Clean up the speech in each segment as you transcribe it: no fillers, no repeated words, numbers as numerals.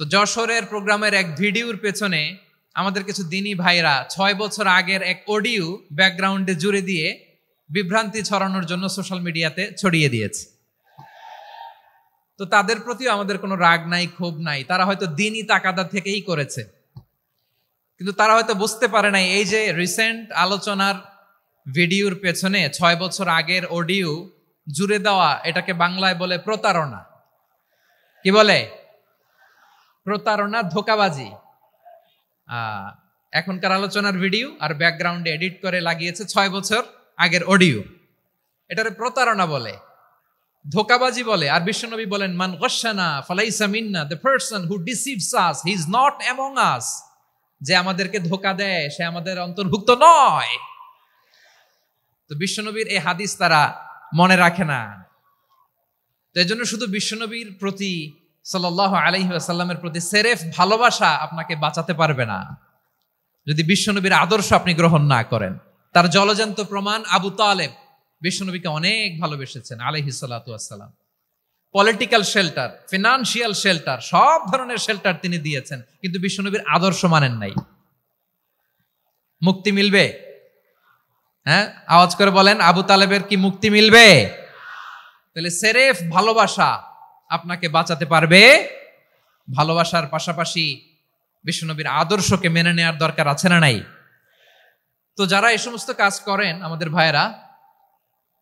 তো যশোরের প্রোগ্রামের এক ভিডিওর পেছনে আমাদের কিছু দিনী ভাইরা 6 বছর আগের এক অডিও ব্যাকগ্রাউন্ডে জুড়ে দিয়ে বিভ্রান্তি ছড়ানোর জন্য সোশ্যাল মিডিয়াতে ছড়িয়ে দিয়েছে। তো তাদের প্রতিও আমাদের কোনো রাগ নাই, ক্ষোভ নাই। তারা হয়তো দিনই তাকাদা থেকেই করেছে, কিন্তু তারা হয়তো বুঝতে পারে নাই এই যে রিসেন্ট আলোচনার ভিডিওর পেছনে 6 বছর আগের অডিও জুড়ে দেওয়া, এটাকে বাংলায় বলে প্রতারণা। কি বলে? প্রতারণা, ধোঁকাবাজি। এখনকার আলোচনার ভিডিও আর ব্যাকগ্রাউন্ডে এডিট করে লাগিয়েছে 6 বছর আগের অডিও। এটারে প্রতারণা বলে, ধোঁকাবাজি বলে। আর বিশ্বনবী বলেন, মান গশানা ফালাইসা মিন্না, the person who deceives us he is not among us. যে আমাদেরকে ধোঁকা দেয় সে আমাদের অন্তর্ভুক্ত নয়। তো বিশ্বনবীর এই হাদিস তারা মনে রাখে না। তো এই জন্য শুধু বিশ্বনবীর প্রতি সাল্লাল্লাহু আলাইহি ওয়াসাল্লামের প্রতি সেরেফ ভালোবাসা আপনাকে বাঁচাতে পারবে না যদি বিশ্বনবীর আদর্শ আপনি গ্রহণ না করেন। তার জলজান্ত প্রমাণ, আবু তালেব বিশ্বনবীকে অনেক ভালোবেসেছেন আলাইহিস সালাতু ওয়াসসালাম। পলিটিক্যাল শেল্টার, ফিনান্সিয়াল শেল্টার, সব ধরনের শেল্টার তিনি দিয়েছেন, কিন্তু বিশ্বনবীর আদর্শ মানেন নাই। মুক্তি মিলবে? হ্যাঁ, আওয়াজ করে বলেন, আবু তালেবের কি মুক্তি মিলবে? তাহলে সেরেফ ভালোবাসা আপনাকে বাঁচাতে পারবে। ভালোবাসার পাশাপাশি বিশ্বনবীর আদর্শকে মেনে নেওয়ার দরকার আছে না নাই? তো যারা এই সমস্ত কাজ করেন আমাদের ভাইয়েরা,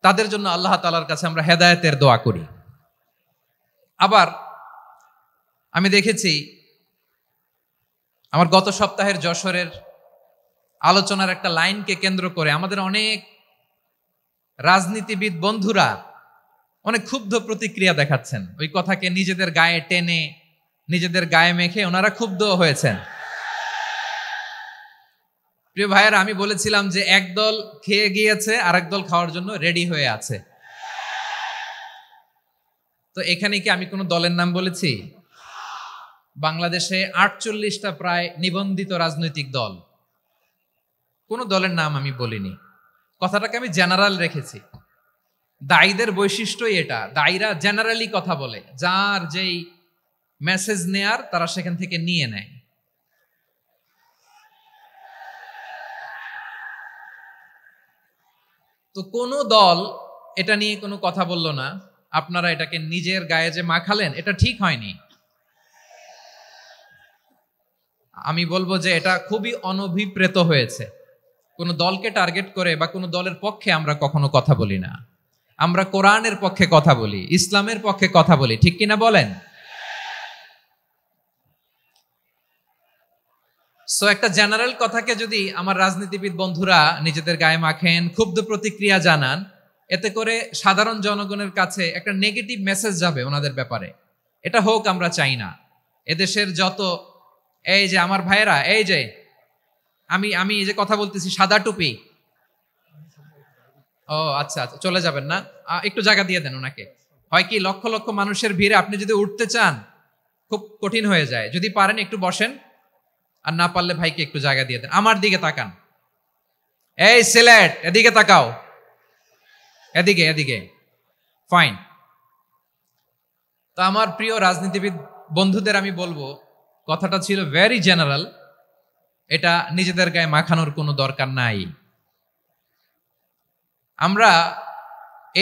তাদের জন্য আল্লাহ তাআলার কাছে আমরা হেদায়েতের দোয়া করি। আবার আমি দেখেছি আমার গত সপ্তাহের যশোরের আলোচনার একটা লাইনকে কেন্দ্র করে আমাদের অনেক রাজনীতিবিদ বন্ধুরা অনেক ক্ষুব্ধ প্রতিক্রিয়া দেখাচ্ছেন। ওই কথাকে নিজেদের গায়ে টেনে, নিজেদের গায়ে মেখে ওনারা ক্ষুব্ধ হয়েছেন। প্রিয় ভাইয়েরা, আমি বলেছিলাম যে একদল খেয়ে গিয়েছে আর একদল খাওয়ার জন্য রেডি হয়ে আছে। তো এখানে কি আমি কোনো দলের নাম বলেছি? বাংলাদেশে 48টা প্রায় নিবন্ধিত রাজনৈতিক দল, কোন দলের নাম আমি বলিনি। কথাটাকে আমি জেনারেল রেখেছি। দায়ীদের বৈশিষ্ট্যই এটা, দায়ীরা জেনারেলি কথা বলে, যার যেই মেসেজ নেয়ার তারা সেখান থেকে নিয়ে নেয়। তো কোন দল এটা নিয়ে কোনো কথা বলল না। আপনারা এটাকে নিজের গায়ে যে মাখালেন, এটা ঠিক হয়নি। আমি বলবো যে এটা খুবই অনভিপ্রেত হয়েছে। কোন দলকে টার্গেট করে বা কোন দলের পক্ষে আমরা কখনো কথা বলি না। আমরা কোরআনের পক্ষে কথা বলি, ইসলামের পক্ষে কথা বলি, ঠিক কিনা বলেন? সো একটা জেনারেল কথাকে যদি আমার রাজনীতিবিদ বন্ধুরা নিজেদের গায়ে মাখেন, ক্ষুব্ধ প্রতিক্রিয়া জানান, এতে করে সাধারণ জনগণের কাছে একটা নেগেটিভ মেসেজ যাবে ওনাদের ব্যাপারে। এটা হোক আমরা চাই না। এদেশের যত এই যে আমার ভাইয়েরা, এই যে আমি এই যে কথা বলতেছি, সাদা টুপি, ও আচ্ছা আচ্ছা, চলে যাবেন না, একটু জায়গা দিয়ে দেন ওনাকে। হয় কি, লক্ষ লক্ষ মানুষের ভিড়ে আপনি যদি উঠতে চান খুব কঠিন হয়ে যায়। যদি পারেন একটু বসেন, আর না পারলে ভাইকে একটু জায়গা দিয়ে দেন। আমার দিকে তাকান, এই সিলেট, এদিকে তাকাও, এদিকে এদিকে, ফাইন। তো আমার প্রিয় রাজনীতিবিদ বন্ধুদের আমি বলবো, কথাটা ছিল ভেরি জেনারেল, এটা নিজেদের গায়ে মাখানোর কোনো দরকার নাই। আমরা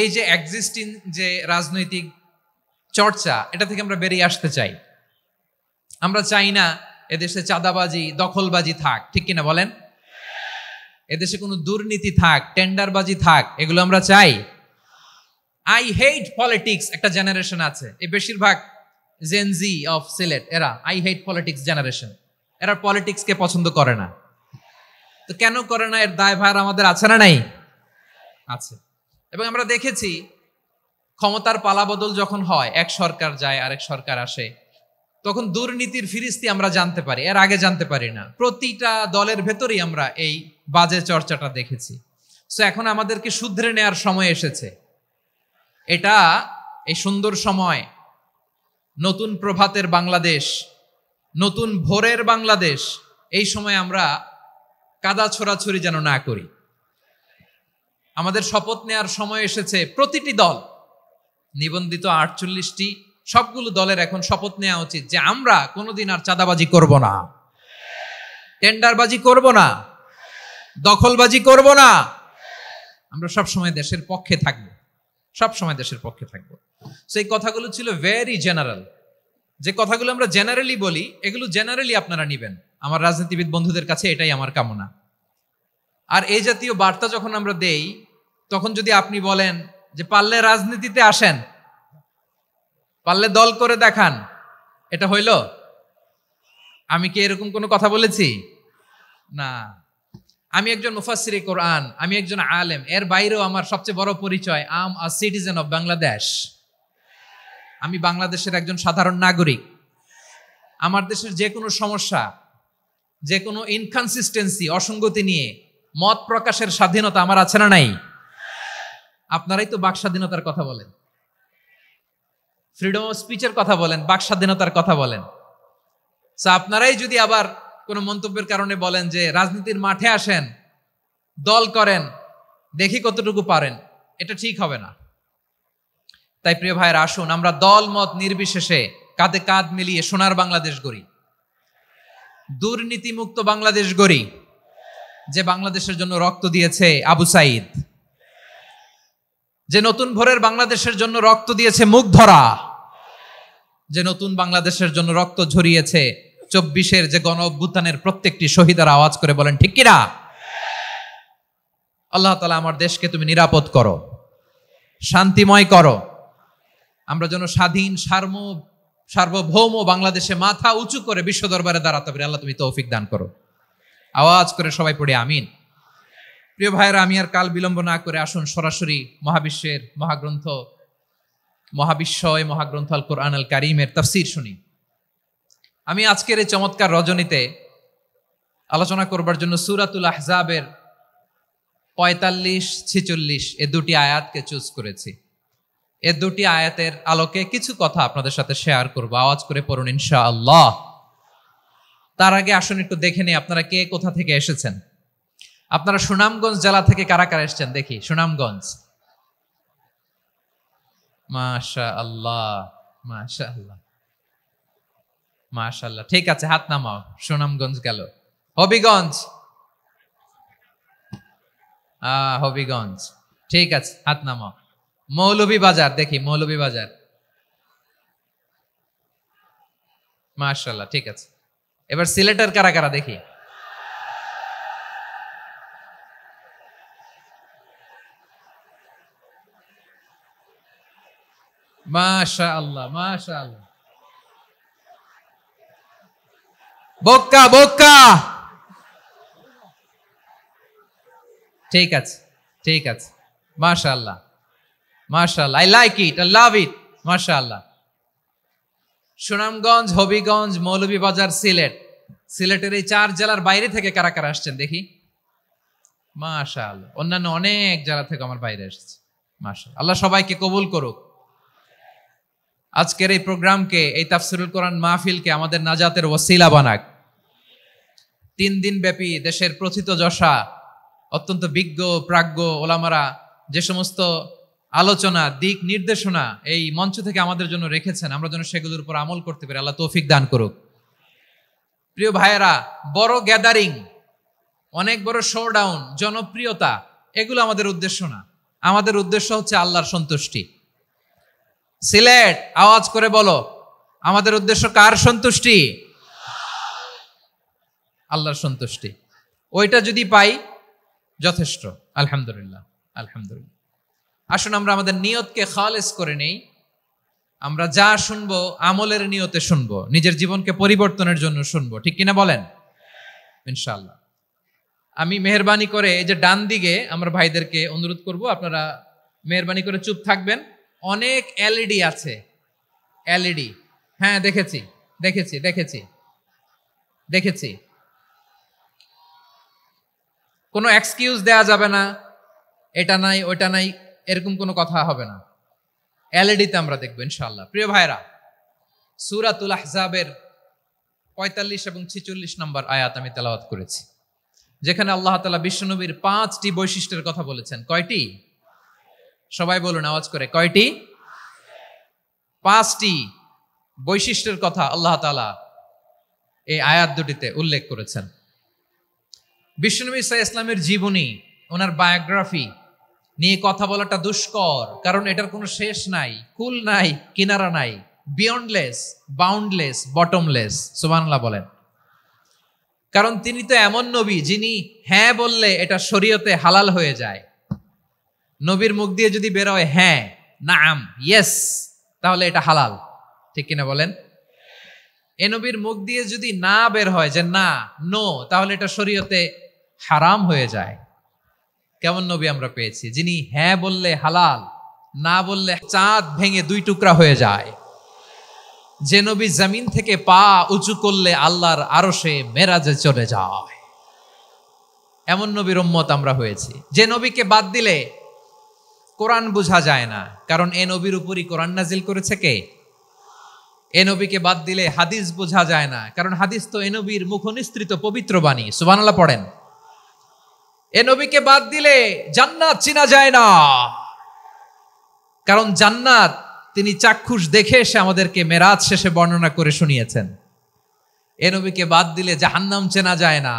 এই যে এক্সিস্টিং যে রাজনৈতিক চর্চা, এটা থেকে আমরা বেরিয়ে আসতে চাই। আমরা চাই না এদেশে চাঁদাবাজি, দখলবাজি থাক, ঠিক কিনা বলেন? এদেশে কোনো দুর্নীতি থাক, টেন্ডারবাজি থাক, এগুলো আমরা চাই। আই হেট পলিটিক্স একটা জেনারেশন আছে, এই বেশিরভাগ জেনজি অফ সিলেট, এরা আই হেট পলিটিক্স জেনারেশন। এরা পলিটিক্সকে পছন্দ করে না। তো কেন করে না, এর দায়ভার আমাদের আছে না নাই? আছে। এবং আমরা দেখেছি ক্ষমতার পালাবদল যখন হয়, এক সরকার যায় আরেক সরকার আসে, তখন দুর্নীতির ফিরিস্তি আমরা জানতে পারি, এর আগে জানতে পারি না। প্রতিটা দলের ভেতরেই আমরা এই বাজে চর্চাটা দেখেছি। সো এখন আমাদেরকে শুধরে নেওয়ার সময় এসেছে। এটা এই সুন্দর সময়, নতুন প্রভাতের বাংলাদেশ, নতুন ভোরের বাংলাদেশ, এই সময় আমরা কাদা ছোড়াছুরি যেন না করি। আমাদের শপথ নেওয়ার সময় এসেছে। প্রতিটি দল, নিবন্ধিত 48টি সবগুলো দলের এখন শপথ নেওয়া উচিত যে আমরা কোনোদিন আর চাঁদাবাজি করব না, টেন্ডারবাজি করব না, দখলবাজি করব না। আমরা সবসময় দেশের পক্ষে থাকবো, সবসময় দেশের পক্ষে থাকবো। সেই কথাগুলো ছিল ভেরি জেনারেল। যে কথাগুলো আমরা জেনারেলি বলি, এগুলো জেনারেলি আপনারা নিবেন। আমার রাজনীতিবিদ বন্ধুদের কাছে এটাই আমার কামনা। আর এই জাতীয় বার্তা যখন আমরা দেই, তখন যদি আপনি বলেন যে পারলে রাজনীতিতে আসেন, পারলে দল করে দেখান, এটা হইল? আমি কি এরকম কোনো কথা বলেছি? না। আমি একজন মুফাসসিরে কোরআন, আমি একজন আলেম, এর বাইরেও আমার সবচেয়ে বড় পরিচয় আম আ সিটিজেন অফ বাংলাদেশ। আমি বাংলাদেশের একজন সাধারণ নাগরিক। আমার দেশের যে কোনো সমস্যা, যে কোনো ইনকনসিস্টেন্সি, অসঙ্গতি নিয়ে মত প্রকাশের স্বাধীনতা আমার আছে না নাই? আপনারাই তো বাক স্বাধীনতার কথা বলেন, ফ্রিডম অফ স্পিচের কথা বলেন, বাক স্বাধীনতার কথা বলেন। আপনারাই যদি আবার কোনো মন্তব্যের কারণে বলেন যে রাজনীতির মাঠে আসেন, দল করেন, দেখি কতটুকু পারেন, এটা ঠিক হবে না। তাই প্রিয় ভাইয়েরা, আসুন আমরা দল মত নির্বিশেষে কাঁধে কাঁধ মিলিয়ে সোনার বাংলাদেশ গড়ি, দুর্নীতিমুক্ত বাংলাদেশ গড়ি। যে বাংলাদেশের জন্য রক্ত দিয়েছে আবু সাইদ, যে নতুন ভোরের বাংলাদেশের জন্য রক্ত দিয়েছে মুগ্ধরা, যে নতুন বাংলাদেশের জন্য রক্ত ঝরিয়েছে 24-এর যে গণ অভ্যুত্থানের প্রত্যেকটি শহীদের, আওয়াজ করে বলেন ঠিক কিনা? আল্লাহ তাআলা আমার দেশকে তুমি নিরাপদ করো, শান্তিময় করো। আমরা যেন স্বাধীন সার্বভৌম বাংলাদেশে মাথা উঁচু করে বিশ্ব দরবারে দাঁড়াতে পারি। আল্লাহ তুমি তৌফিক দান করো। আওয়াজ করে সবাই পড়ে আমিন। প্রিয় ভাইয়েরা, আমি আর কাল বিলম্ব না করে আসুন সরাসরি মহাবিশ্বের মহাগ্রন্থ, মহাবিশ্বয় মহাগ্রন্থ আল কোরআন আল কারীমের তাফসীর শুনি। আমি আজকের এই চমৎকার রজনীতে আলোচনা করবার জন্য সূরাতুল আহজাবের 45-46 এ দুটি আয়াতকে চুজ করেছি। এ দুটি আয়াতের আলোকে কিছু কথা আপনাদের সাথে শেয়ার করব। আওয়াজ করে পড়ুন ইনশাআল্লাহ। তার আগে আসুন একটু দেখে নিই আপনারা কে কোথা থেকে এসেছেন। আপনারা সুনামগঞ্জ জেলা থেকে কারা কারা এসেছেন দেখি। সুনামগঞ্জ, মাশাআল্লাহ মাশাআল্লাহ মাশাআল্লাহ। ঠিক আছে, হাত নামাও। সুনামগঞ্জ গেল। হবিগঞ্জ, হবিগঞ্জ, ঠিক আছে, হাত নামাও। মৌলভীবাজার দেখি, মৌলভীবাজার, মাশাআল্লাহ, ঠিক আছে। এবার সিলেটের কারা কারা দেখি। মাশাআল্লাহ মাশাআল্লাহ। বক্কা বক্কা, ঠিক আছে ঠিক আছে, মাশাআল্লাহ মাশাআল্লাহ, I like it, I love it, মাশাআল্লাহ। সুনামগঞ্জ, হবিগঞ্জ, মৌলভীবাজার, সিলেট। সিলেটের এই 4 জেলার বাইরে থেকে কারা কারা আসছেন দেখি। মাশাআল্লাহ। অন্যান্য অনেক জেলা থেকে আমার বাইরে এসেছে। মাশাআল্লাহ, আল্লাহ সবাইকে কবুল করুক। আজকের এই প্রোগ্রামকে, এই তাফসীরুল কোরআন মাহফিলকে আমাদের নাজাতের ওসিলা বানাক। 3 দিন ব্যাপী দেশের প্রথিতযশা অত্যন্ত বিজ্ঞ প্রাজ্ঞ ওলামারা যে সমস্ত আলোচনা, দিক নির্দেশনা এই মঞ্চ থেকে আমাদের জন্য রেখেছেন, আমরা যেন সেগুলোর উপর আমল করতে পারি। আল্লাহ তৌফিক দান করুক। প্রিয় ভাইয়েরা, বড় গ্যাদারিং, অনেক বড় শোডাউন, জনপ্রিয়তা, এগুলো আমাদের উদ্দেশ্য না। আমাদের উদ্দেশ্য হচ্ছে আল্লাহর সন্তুষ্টি। সিলেট, আওয়াজ করে বলো, আমাদের উদ্দেশ্য কার সন্তুষ্টি? আল্লাহর সন্তুষ্টি। ওইটা যদি পাই যথেষ্ট। আলহামদুলিল্লাহ আলহামদুলিল্লাহ। আসুন আমরা আমাদের নিয়তকে খালেস করে নেই। আমরা যা শুনবো আমলের নিয়তে শুনবো, নিজের জীবনকে পরিবর্তনের জন্য শুনবো, ঠিক কিনা বলেন? ইনশাআল্লাহ। আমি মেহেরবানি করে এই যে ডান দিকে আমরা ভাইদেরকে অনুরোধ করব, আপনারা মেহেরবানি করে চুপ থাকবেন। অনেক এলইডি আছে, এলইডি। হ্যাঁ, দেখেছি দেখেছি দেখেছি দেখেছি। কোনো এক্সকিউজ দেয়া যাবে না, এটা নাই ওইটা নাই, এরকম কোনো কথা হবে না। এলইডিতে আমরা দেখবো ইনশাআল্লাহ। প্রিয় ভাইরা, সূরাতুল আহজাবের 45 এবং 46 নম্বর আয়াত আমি তেলাওয়াত করেছি, যেখানে আল্লাহ তাআলা বিশ্বনবীর 5টি বৈশিষ্ট্যের কথা বলেছেন। কয়টি? সবাই বলুন আওয়াজ করে, কয়টি? 5টি। বৈশিষ্ট্যের কথা আল্লাহ তাআলা এই আয়াত দুটিতে উল্লেখ করেছেন। বিশ্বনবী সাল্লাল্লাহু আলাইহি ইসলামের জীবনী, ওনার বায়োগ্রাফি নিয়ে কথা বলাটা দুষ্কর, কারণ এটার কোনো শেষ নাই, কুল নাই, কিনারা নাই, বিয়ন্ডলেস, বাউন্ডলেস, বটমলেস। সুবহানাল্লাহ বলেন। কারণ তিনি তো এমন নবী যিনি হ্যাঁ বললে এটা শরীয়তে হালাল হয়ে যায়। নবীর মুখ দিয়ে যদি বের হয় হ্যাঁ, নাম, ইয়েস, তাহলে এটা হালাল। ঠিক কিনা বলেন? এ নবীর মুখ দিয়ে যদি না বের হয় যে না, নো, তাহলে এটা শরীয়তে হারাম হয়ে যায়। কেমন নবী আমরা পেয়েছি যিনি হ্যাঁ বললে হালাল, না বললে চাঁদ ভেঙে দুই টুকরা হয়ে যায়। যে নবী জমিন থেকে পা উঁচু করলে আল্লাহর আরশে মেরাজে চলে যায়। এমন নবীর উম্মত আমরা হয়েছি। যে নবীকে বাদ দিলে কোরআন বোঝা যায় না, কারণ এ নবীর উপরই কোরআন নাজিল করেছে কে? এ নবীকে বাদ দিলে হাদিস বোঝা যায় না, কারণ হাদিস তো এ নবীর মুখনিসৃত পবিত্র বাণী। সুবহানাল্লাহ পড়েন। এ নবীকে বাদ দিলে জান্নাত চিনা যায় না, কারণ জান্নাত তিনি চাক্ষুষ দেখে এসে আমাদেরকে মেরাজ শেষে বর্ণনা করে শুনিয়েছেন। এ নবীকে বাদ দিলে জাহান্নাম চেনা যায় না,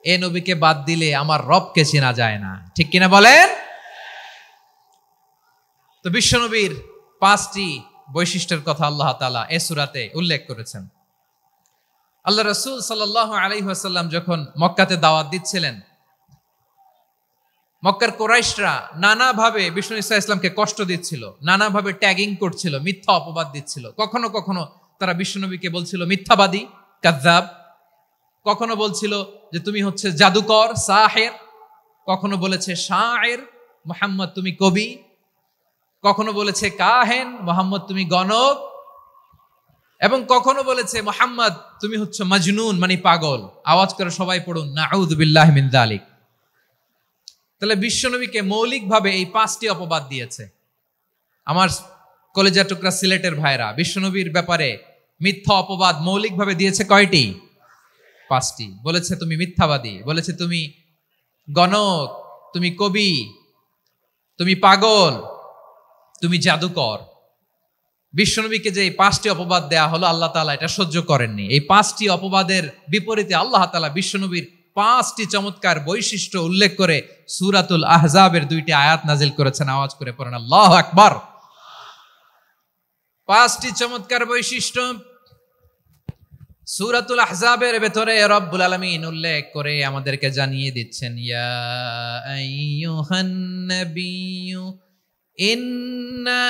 এ নবীকে বাদ দিলে আমার রবকে চেনা যায় না। ঠিক কিনা বলেন? তো বিশ্বনবীর 5টি বৈশিষ্ট্যের কথা আল্লাহ তাআলা এই সূরাতে উল্লেখ করেছেন। আল্লাহ রাসূল সাল্লাল্লাহু আলাইহি ওয়াসাল্লাম যখন মক্কাতে দাওয়াত দিচ্ছিলেন, মক্কার কুরাইশরা নানাভাবে বিষ্ণু ঈসা ইসলামকে কষ্ট দিচ্ছিল, নানাভাবে ট্যাগিং করছিল, মিথ্যা অপবাদ দিচ্ছিল। কখনো কখনো তারা বিশ্বনবীকে বলছিল মিথ্যাবাদী, কাযযাব। কখনো বলছিল যে তুমি হচ্ছে জাদুকর, সাহের। কখনো বলেছে শায়ের, মুহাম্মদ তুমি কবি। কখনো বলেছে কাহেন, মুহাম্মদ তুমি গণক। এবং কখনো বলেছে মুহাম্মদ তুমি হচ্ছে মাজনুন, মানে পাগল। আওয়াজ করে সবাই পড়ুন নাউযু বিল্লাহি মিন যালিক। তাহলে বিশ্বনবীকে মৌলিকভাবে এই 5টি অপবাদ দিয়েছে। আমার কলেজা টুকরা সিলেটের ভাইরা, বিশ্বনবীর ব্যাপারে মিথ্যা অপবাদ মৌলিকভাবে দিয়েছে কয়টি? 5টি। বলেছে তুমি মিথ্যাবাদী, বলেছে তুমি গণক, তুমি কবি, তুমি পাগল, তুমি জাদুকর। বিশ্বনবীকে যে এই 5টি অপবাদ দেয়া হলো, আল্লাহ তাআলা এটা সহ্য করেননি। এই 5টি অপবাদের বিপরীতে আল্লাহ তাআলা বিশ্বনবীর 5টি চমৎকার বৈশিষ্ট্য উল্লেখ করে সূরাতুল আহজাবের 2টি আয়াত নাজিল করেছেন। আওয়াজ করে পড়েন আল্লাহু আকবার। 5টি চমৎকার বৈশিষ্ট্য সূরাতুল আহজাবের ভেতরে রব্বুল আলামিন উল্লেখ করে আমাদেরকে জানিয়ে দিচ্ছেন, ইয়া আইয়ুহান নাবিয়্যু ইন্না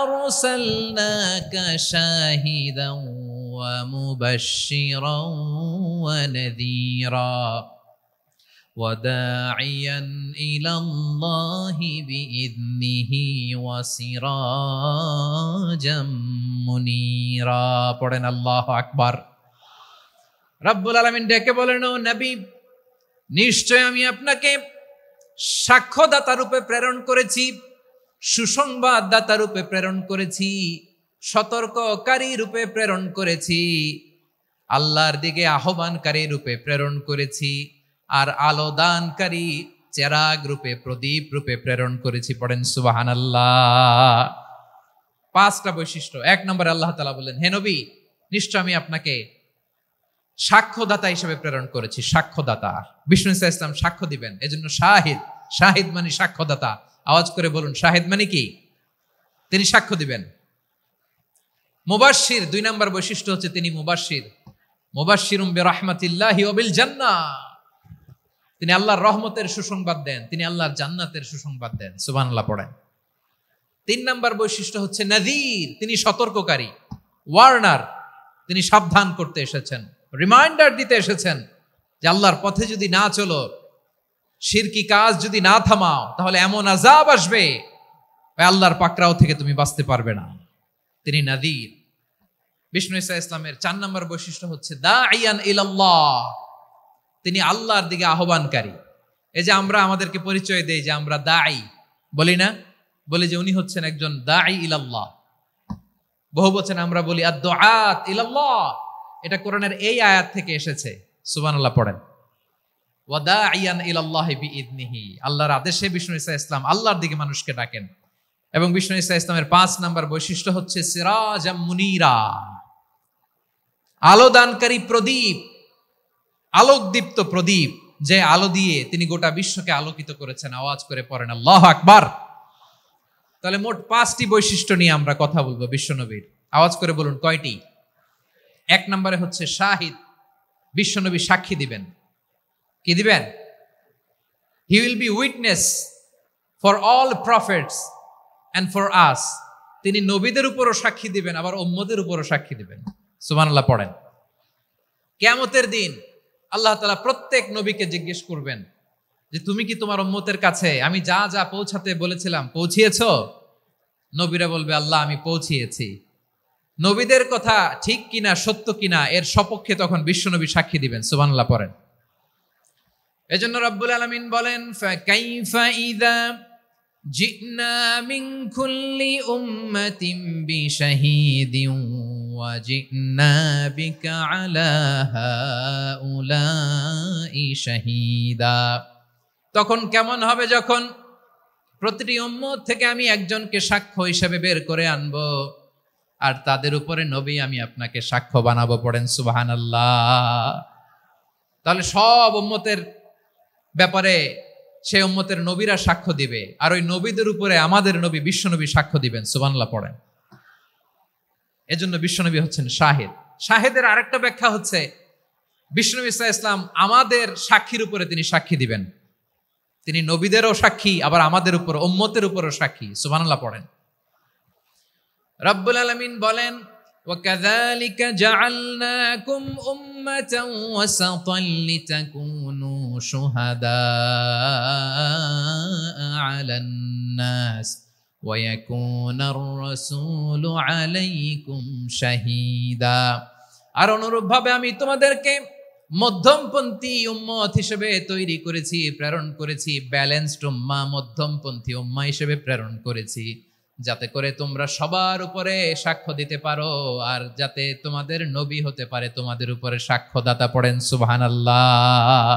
আরসালনাকা শাহিদান ওয়া মুবাশশিরান ওয়া নাযীরা ওয়া দাঈয়ান ইলাল্লাহি বিইذনিহি ওয়া সিরাজাম মুনীরা। পড়েন আল্লাহু আকবার। রব্বুল আলামিন ডেকে বলেন, ও নবী, নিশ্চয় আমি আপনাকে সাক্ষ্যদাতা রূপে প্রেরণ করেছি, সুসংবাদদাতা রূপে প্রেরণ করেছি, সতর্ককারী রূপে প্রেরণ করেছি, আল্লাহর দিকে আহ্বানকারী রূপে প্রেরণ করেছি, আর আলো দানকারী চেরাগ রূপে, প্রদীপ রূপে প্রেরণ করেছি। পড়েন সুবহানাল্লাহ। 5টা বৈশিষ্ট্য। 1 নম্বরে আল্লাহ তাআলা বললেন, হে নবী, নিশ্চয় আমি আপনাকে সাক্ষ্যদাতা হিসেবে প্রেরণ করেছি। সাক্ষ্যদাতা, বিষ্ণু ঈসা ইসলাম সাক্ষ্য দিবেন, এজন্য শাহিদ। শাহিদ মানে সাক্ষ্যদাতা। আওয়াজ করে বলুন, শাহিদ মানে কি? তিনি সাক্ষ্য দিবেন। মুবাশশির, 2 নম্বর বৈশিষ্ট্য হচ্ছে তিনি মুবাশশির। মুবাশশিরুম বিরাহমাতিল্লাহি ওয়া বিল জান্নাহ। তিনি আল্লাহর রহমতের সুসংবাদ দেন, তিনি আল্লাহর জান্নাতের সুসংবাদ দেন। সুবহানাল্লাহ পড়েন। 3 নম্বর বৈশিষ্ট্য হচ্ছে নাযীর, তিনি সতর্ককারী, ওয়ার্নার। তিনি সাবধান করতে এসেছেন, রিমাইন্ডার দিতে এসেছেন যে আল্লাহর পথে যদি না চলো, শিরকি কাজ যদি না থামাও, তাহলে এমন আযাব আসবে আল্লাহর পাকড়াও থেকে তুমি বাঁচতে পারবে না। তিনি নাযীর। বিষ্ণু ঈসা ইসলামের 4 নম্বর বৈশিষ্ট্য হচ্ছে দাঈয়ান ইলাল্লাহ, তিনি আল্লাহর দিকে আহ্বানকারী। এই যে আমরা আমাদেরকে পরিচয় দেই যে আমরা দাঈ, বলি না? বলি যে উনি হচ্ছেন একজন দাঈ ইলাল্লাহ। বহুবচনে আমরা বলি আদ-দুআত ইলাল্লাহ। এটা কোরআনের এই আয়াত থেকে এসেছে। সুবহানাল্লাহ পড়েন। ওয়া দাঈয়ান ইলাল্লাহি বিইذনিহি, আল্লাহর আদেশে বিষ্ণু ঈসা ইসলাম আল্লাহর দিকে মানুষকে ডাকেন। এবং বিষ্ণু ইসলামের 5 নাম্বার বৈশিষ্ট্য হচ্ছে সিরাজাম মুনীরা, আলোদানকারী প্রদীপ, আলোকদীপ্ত প্রদীপ, যে আলো দিয়ে তিনি গোটা বিশ্বকে আলোকিত করেছেন। আওয়াজ করে পড়েন আল্লাহু আকবার। তাহলে মোট 5টি বৈশিষ্ট্য নিয়ে আমরা কথা বলবো বিশ্বনবীর। আওয়াজ করে বলুন কয়টি? 1 নম্বরে হচ্ছে শাহিদ, বিশ্বনবী সাক্ষী দিবেন। কি দিবেন? He will be witness for all prophets and for us. তিনি নবীদের উপরও সাক্ষী দিবেন, আবার উম্মতের উপরও সাক্ষী দিবেন। সুবহানাল্লাহ পড়েন। কিয়ামতের দিন আল্লাহ তাআলা প্রত্যেক নবীকে জিজ্ঞেস করবেন যে তুমি কি তোমার উম্মতের কাছে আমি যা যা পৌঁছাতে বলেছিলাম পৌঁছিয়েছো? নবীরা বলবে আল্লাহ আমি পৌঁছিয়েছি। নবীদের কথা ঠিক কিনা, সত্য কিনা, এর সপক্ষে তখন বিশ্বনবী সাক্ষী দিবেন। সুবহানাল্লাহ পড়েন। এজন্য রব্বুল আলামিন বলেন ফাকাইফা ইযা জিনা মিন কুল্লি উম্মাতিন বিশাহীদিন ওয়া জিনা বিকা আলা হাউলাই শাহীদা। তখন কেমন হবে যখন প্রতিটি উম্মত থেকে আমি একজনকে সাক্ষ্য হিসেবে বের করে আনবো, আর তাদের উপরে নবী আমি আপনাকে সাক্ষ্য বানাবো। পড়েন সুবহানাল্লাহ। তাহলে সব উম্মতের ব্যাপারে সে উম্মতের নবীরা সাক্ষ্য দিবে, আর ওই নবীদের উপরে আমাদের নবী বিশ্বনবী সাক্ষ্য দিবেন। সুবহানাল্লাহ পড়েন। এজন্য বিশ্বনবী হচ্ছেন শাহিদ। শাহিদের আরেকটা ব্যাখ্যা হচ্ছে বিশ্বনবী সাল্লাল্লাহু আলাইহি ওয়াসাল্লাম আমাদের সাক্ষীর উপরে তিনি সাক্ষী দিবেন। তিনি নবীদেরও সাক্ষী, আবার আমাদের উপর উম্মতের উপরও সাক্ষী। সুবহানাল্লাহ পড়েন। রব্বুল আলামিন বলেন وَكَذَلِكَ جَعَلْنَاكُمْ أُمَّةً وَسَطًا لِتَكُونُوا شُهَدَاءَ عَلَى النَّاسِ وَيَكُونَ الرَّسُولُ عَلَيْكُمْ شَهِيدًا। আর অনুরূপভাবে আমি তোমাদেরকে মধ্যমপন্থী উম্মত হিসেবে তৈরি করেছি, প্রেরণ করেছি। ব্যালেন্সড উম্মাহ, মধ্যমপন্থী উম্মাহ হিসেবে প্রেরণ করেছি, যাতে করে তোমরা সবার উপরে সাক্ষ্য দিতে পারো, আর যাতে তোমাদের নবী হতে পারে তোমাদের উপরে সাক্ষ্যদাতা। পড়েন সুবহানাল্লাহ।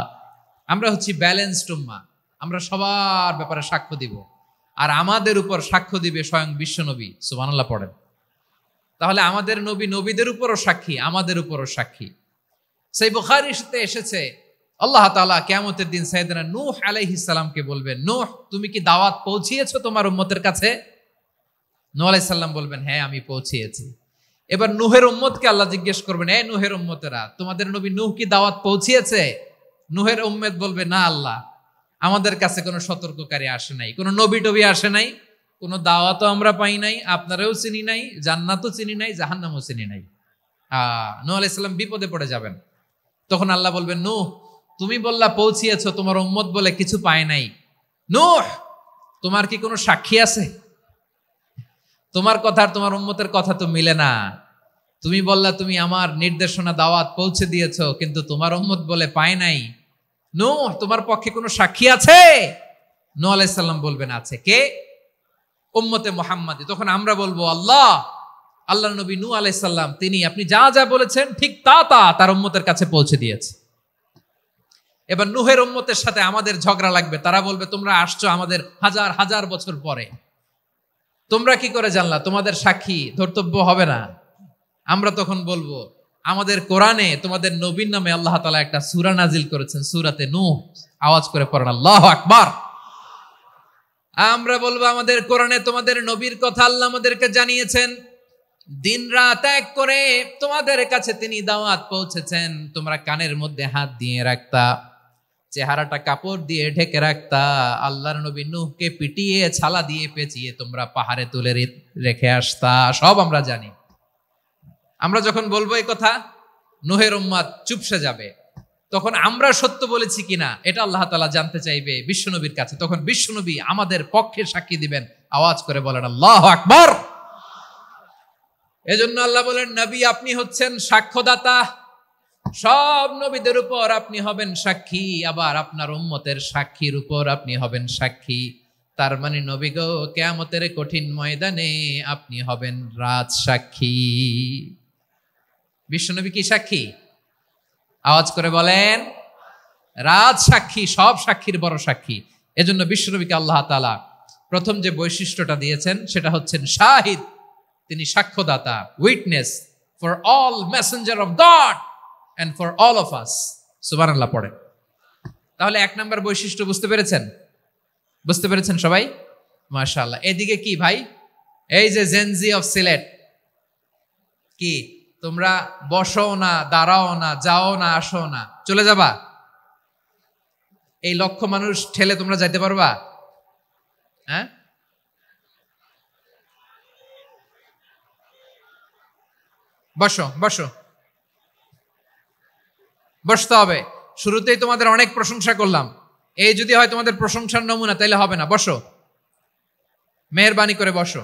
আমরা হচ্ছি ব্যালেন্সড উম্মাহ, আমরা সবার ব্যাপারে সাক্ষ্য দিব, আর আমাদের উপর সাক্ষ্য দিবে স্বয়ং বিশ্বনবী। সুবহানাল্লাহ পড়েন। তাহলে আমাদের নবী নবীদের উপরও সাক্ষী, আমাদের উপরও সাক্ষী। সেই বুখারীতে এসেছে আল্লাহ তাআলা কিয়ামতের দিন সাইয়েদনা নূহ আলাইহিস সালামকে বলবেন, নূহ তুমি কি দাওয়াত পৌঁছিয়েছো তোমার উম্মতের কাছে? নূহ আলাইহিস সালাম বলবেন হ্যাঁ আমি পৌঁছিয়েছি। এবার নূহের উম্মতকে আল্লাহ জিজ্ঞেস করবেন, এ নূহের উম্মতেরা তোমাদের নবী নূহ কি দাওয়াত পৌঁছিয়েছে? নূহের উম্মত বলবে না আল্লাহ, আমাদের কাছে কোনো সতর্ককারী আসে নাই, কোনো নবী টবি আসে নাই, কোনো দাওয়াতও আমরা পাই নাই, আপনারাও চিনি নাই, জান্নাতও চিনি নাই, জাহান্নামও চিনি নাই। নূহ আলাইহিস সালাম বিপদে পড়ে যাবেন। তখন আল্লাহ বলবেন নূহ তুমি বললা পৌঁছিয়েছো, তোমার উম্মত বলে কিছু পায় নাই। নূহ তোমার কি কোনো সাক্ষী আছে? তোমার কথা আর তোমার উম্মতের কথা তো মিলে না। তুমি বললা তুমি আমার নির্দেশনা দাওয়াত পৌঁছে দিয়েছো, কিন্তু তোমার উম্মত বলে পায় নাই। নূহ তোমার পক্ষে কোনো সাক্ষী আছে? নূহ আলাইহিস সালাম বলবেন আছে। কে? উম্মতে মুহাম্মাদী। তখন আমরা বলবো আল্লাহ নবী নূহ আলাইহিস সালাম তিনি আপনি যা যা বলেছেন ঠিক তা তার উম্মতের কাছে পৌঁছে দিয়েছে। এবার নূহের উম্মতের সাথে আমাদের ঝগড়া লাগবে। তারা বলবে তোমরা আসছো আমাদের হাজার হাজার বছর পরে, তোমরা কি করে জানলা? তোমাদের সাক্ষী ধর্তব্য হবে না। আমরা তখন বলবো আমাদের কোরআনে তোমাদের নবীর নামে আল্লাহ তাআলা একটা সূরা নাজিল করেছেন, সূরাতে নূহ। আওয়াজ করে পড়েন আল্লাহু আকবার। আমরা বলবো আমাদের কোরআনে তোমাদের নবীর কথা আল্লাহ আমাদেরকে জানিয়েছেন, দিন রাত এক করে তোমাদের কাছে তিনি দাওয়াত পৌঁছেছেন। তোমরা কানের মধ্যে হাত দিয়ে রাখতা, চেহারাটা কাপড় দিয়ে ঢেকে রাখতা, আল্লাহর নবী নূহকে পিটিয়ে ছালা দিয়ে পেঁচিয়ে তোমরা পাহাড়ে তুলে রেখে আসতা। সব আমরা জানি। আমরা যখন বলবো এই কথা, নূহের উম্মত চুপসে যাবে। তখন আমরা সত্য বলেছি কিনা এটা আল্লাহ তাআলা জানতে চাইবে বিশ্বনবীর কাছে। তখন বিশ্বনবী আমাদের পক্ষে সাক্ষী দিবেন। আওয়াজ করে বলেন আল্লাহু আকবার। এজন্য আল্লাহ বলেন নবী আপনি হচ্ছেন সাক্ষ্যদাতা, সব নবীদের উপর আপনি হবেন সাক্ষী, আবার আপনার উম্মতের সাক্ষীর উপর আপনি হবেন সাক্ষী। তার মানে নবী গো কিয়ামতের কঠিন ময়দানে আপনি হবেন রাজ সাক্ষী। বিশ্বনবী কি সাক্ষী? আওয়াজ করে বলেন রাজ সাক্ষী, সব সাক্ষীর বড় সাক্ষী। এজন্য বিশ্বনবীকে আল্লাহ তাআলা প্রথম যে বৈশিষ্ট্যটা দিয়েছেন সেটা হচ্ছেন শাহিদ, তিনি সাক্ষ্যদাতা, witness for all messenger of God and for all of us. সুবহানাল্লাহ পড়ে। তাহলে এক নাম্বার বৈশিষ্ট্য বুঝতে পেরেছেন? বুঝতে পেরেছেন সবাই? মাশাআল্লাহ। এদিকে কি ভাই, এই যে জেনজি অফ সিলেট, কি তোমরা বসো না, দাঁড়াও না, যাও না, আসো না, চলে যাবা? এই লক্ষ মানুষ ঠেলে তোমরা যাইতে পারবা? হ্যাঁ, বসো বসো, বসতে হবে। শুরুতেই তোমাদের অনেক প্রশংসা করলাম, এই যদি হয় তোমাদের প্রশংসার নমুনা তাইলে হবে না। বসো, মেহেরবানি করে বসো।